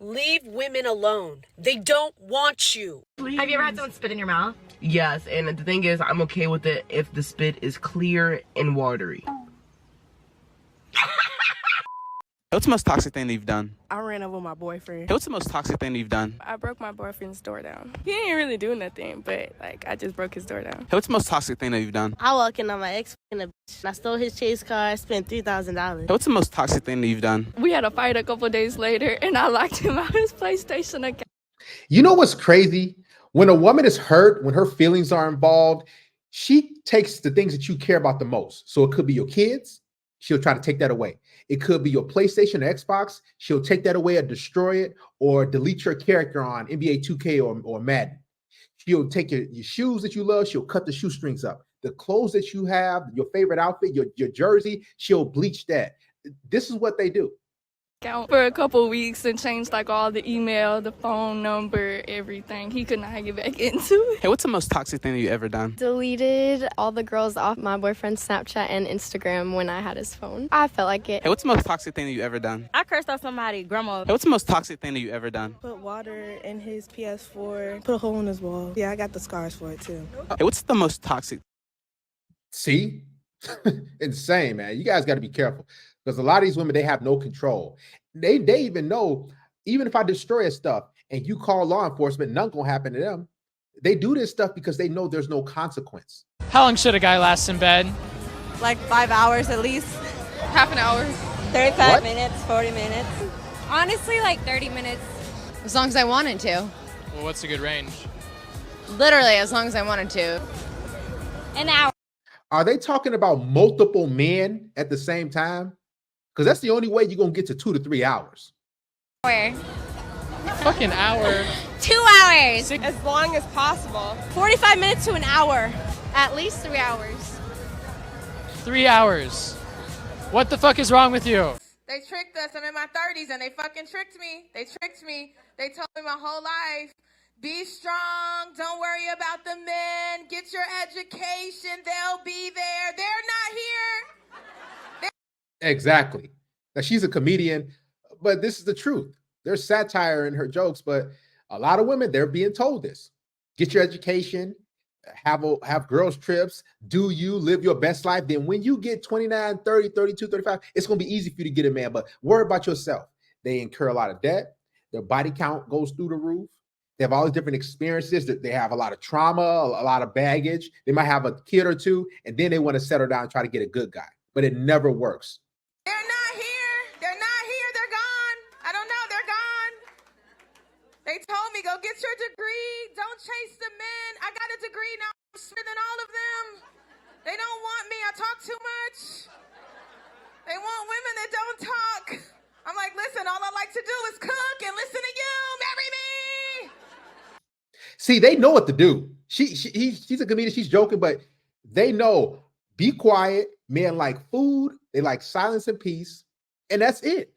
Leave women alone. They don't want you. Please. Have you ever had someone spit in your mouth? Yes, and the thing is, I'm okay with it if the spit is clear and watery. What's the most toxic thing that you've done? I ran over my boyfriend. What's the most toxic thing that you've done? I broke my boyfriend's door down. He didn't really do nothing, but I just broke his door down. What's the most toxic thing that you've done? I walked in on my ex in a bitch. And I stole his chase car, spent $3,000. What's the most toxic thing that you've done? We had a fight a couple days later, and I locked him out of his PlayStation account. You know what's crazy? When a woman is hurt, when her feelings are involved, she takes the things that you care about the most. So it could be your kids. She'll try to take that away. It could be your PlayStation or Xbox. She'll take that away or destroy it or delete your character on NBA 2K or Madden. She'll take your shoes that you love. She'll cut the shoestrings up. The clothes that you have, your favorite outfit, your jersey, she'll bleach that. This is what they do. For a couple weeks and changed like all the email, the phone number, everything. He could not get back into it. Hey, what's the most toxic thing that you ever done? Deleted all the girls off my boyfriend's Snapchat and Instagram when I had his phone. I felt like it. Hey, what's the most toxic thing that you ever done? I cursed out somebody's grandma. Hey, what's the most toxic thing that you ever done? Put water in his PS4, put a hole in his wall. Yeah, I got the scars for it too. Hey, what's the most toxic? See? Insane, man. You guys got to be careful because a lot of these women, they have no control. They even know, even if I destroy stuff and you call law enforcement, nothing gonna happen to them. They do this stuff because they know there's no consequence. How long should a guy last in bed? Like 5 hours at least. Half an hour. 35 minutes, 40 minutes. Honestly, like 30 minutes. As long as I wanted to. Well, what's a good range? Literally, as long as I wanted to. An hour. Are they talking about multiple men at the same time? Because that's the only way you're going to get to 2 to 3 hours. Fucking hour. 2 hours. As long as possible. 45 minutes to an hour. At least 3 hours. 3 hours. What the fuck is wrong with you? They tricked us. I'm in my 30s and they fucking tricked me. They tricked me. They told me my whole life, be strong. Don't worry about the men. Get your education. They'll be there. They're not here. Exactly. Now, she's a comedian, but this is the truth. There's satire in her jokes, but a lot of women, they're being told this. Get your education, have girls trips, do you live your best life. Then when you get 29, 30, 32, 35, it's going to be easy for you to get a man, but worry about yourself. They incur a lot of debt. Their body count goes through the roof. They have all these different experiences. That they have a lot of trauma, a lot of baggage. They might have a kid or two, and then they want to settle down and try to get a good guy, but it never works. They're not here. They're not here. They're gone. I don't know. They're gone. They told me, go get your degree. Don't chase the men. I got a degree now. I'm smarter than all of them. They don't want me. I talk too much. They want women that don't talk. I'm like, listen, all I like to do is cook and listen to you. Marry me. See, they know what to do. She's a comedian. She's joking, but they know, be quiet. Men like food. They like silence and peace. And that's it.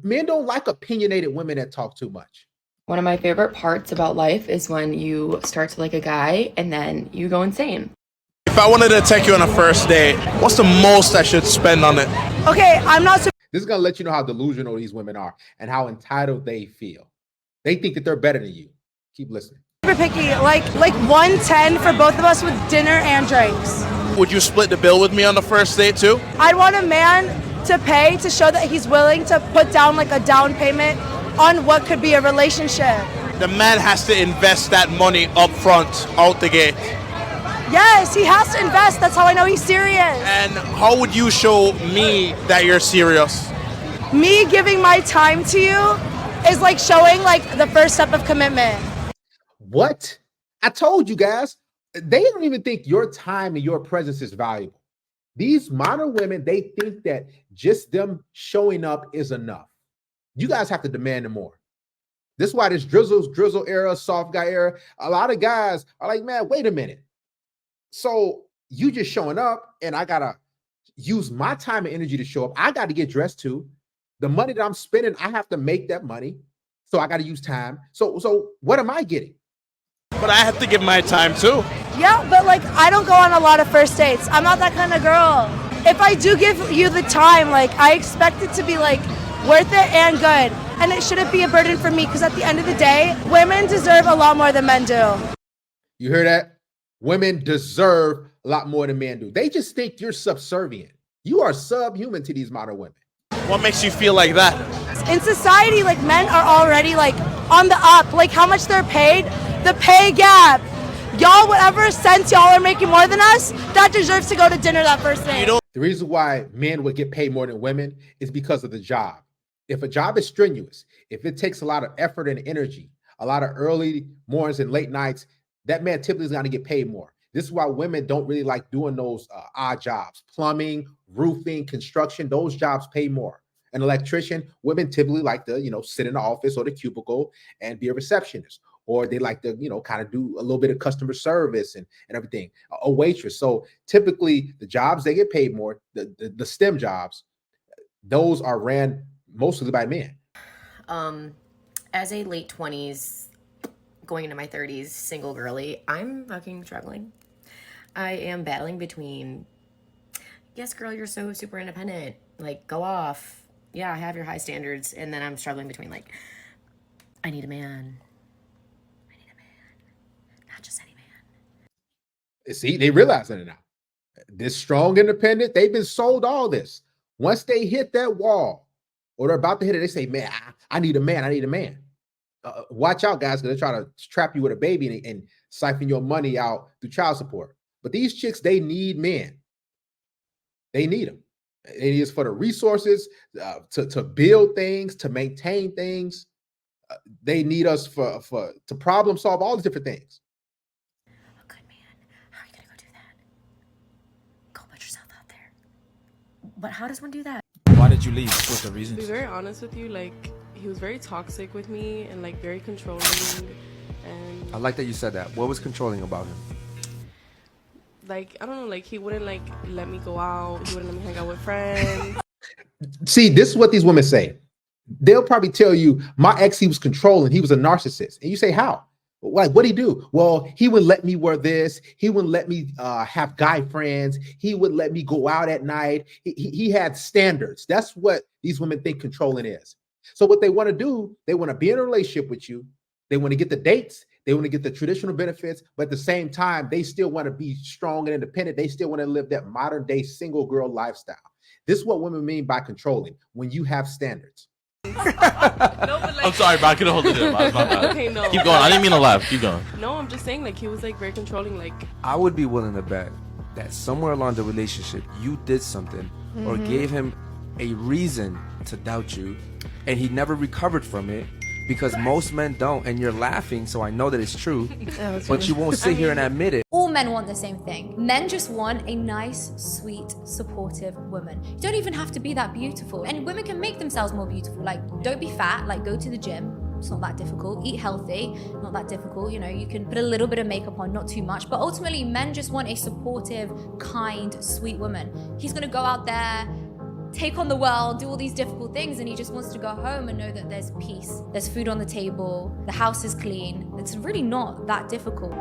Men don't like opinionated women that talk too much. One of my favorite parts about life is when you start to like a guy and then you go insane. If I wanted to take you on a first date, what's the most I should spend on it? Okay, I'm not. This is going to let you know how delusional these women are and how entitled they feel. They think that they're better than you. Keep listening. Super picky, like 110 for both of us with dinner and drinks. Would you split the bill with me on the first date too? I'd want a man to pay to show that he's willing to put down like a down payment on what could be a relationship. The man has to invest that money up front, out the gate. Yes, he has to invest. That's how I know he's serious. And how would you show me that you're serious? Me giving my time to you is like showing like the first step of commitment. What? I told you guys, they don't even think your time and your presence is valuable. These modern women, they think that just them showing up is enough. You guys have to demand more. This is why this drizzle era, soft guy era, a lot of guys are like, man, wait a minute. So you just showing up and I got to use my time and energy to show up. I got to get dressed too. The money that I'm spending, I have to make that money. So I got to use time. So what am I getting? But I have to give my time too. Yeah, but like I don't go on a lot of first dates. I'm not that kind of girl. If I do give you the time, like I expect it to be like worth it and good. and it shouldn't be a burden for me because at the end of the day, women deserve a lot more than men do. You hear that? Women deserve a lot more than men do. They just think you're subservient. You are subhuman to these modern women. What makes you feel like that? In society, like, men are already like on the up, like how much they're paid, the pay gap. Y'all, whatever cents y'all are making more than us, that deserves to go to dinner that first day. The reason why men would get paid more than women is because of the job. If a job is strenuous, if it takes a lot of effort and energy, a lot of early mornings and late nights, that man typically is going to get paid more. This is why women don't really like doing those odd jobs. Plumbing, roofing, construction, those jobs pay more. An electrician, women typically like to, sit in the office or the cubicle and be a receptionist. Or they like to, kind of do a little bit of customer service and everything, a waitress. So typically the jobs they get paid more, the STEM jobs, those are ran mostly by men. As a late 20s, going into my 30s, single girly, I'm fucking struggling. I am battling between, yes, girl, you're so super independent. Like, go off. Yeah, I have your high standards. And then I'm struggling between, like, I need a man. Not just any man. See, they realize it now. This strong independent, they've been sold all this. Once they hit that wall or they're about to hit it, they say, man, I need a man. I need a man. Watch out, guys, because they're trying to trap you with a baby and siphon your money out through child support. But these chicks, they need men. They need them. It is for the resources to build things, to maintain things. They need us to problem solve all these different things. A good man. How are you gonna go do that? Go put yourself out there. But how does one do that? Why did you leave? What's the reason? To be very honest with you, like, he was very toxic with me and like very controlling. And I like that you said that. What was controlling about him? Like, I don't know, like he wouldn't like let me go out. He wouldn't let me hang out with friends. See, this is what these women say. They'll probably tell you, my ex, he was controlling. He was a narcissist. And you say, how? Like, what'd he do? Well, he wouldn't let me wear this. He wouldn't let me have guy friends. He wouldn't let me go out at night. He had standards. That's what these women think controlling is. So what they want to do, they want to be in a relationship with you. They want to get the dates. They want to get the traditional benefits. But at the same time, they still want to be strong and independent. They still want to live that modern day single girl lifestyle. This is what women mean by controlling, when you have standards. No, but like, I'm sorry, but I couldn't hold it in. Okay, no. Keep going. I didn't mean to laugh. Keep going. No, I'm just saying, like, he was like very controlling. Like, I would be willing to bet that somewhere along the relationship, you did something or gave him a reason to doubt you, and he never recovered from it, because most men don't. And you're laughing, so I know that it's true, but you won't sit here and admit it. All men want the same thing. Men just want a nice, sweet, supportive woman. You don't even have to be that beautiful. And women can make themselves more beautiful. Like, don't be fat, like go to the gym. It's not that difficult. Eat healthy, not that difficult. You know, you can put a little bit of makeup on, not too much. But ultimately, men just want a supportive, kind, sweet woman. He's gonna go out there, take on the world, do all these difficult things, and he just wants to go home and know that there's peace. There's food on the table, the house is clean. It's really not that difficult.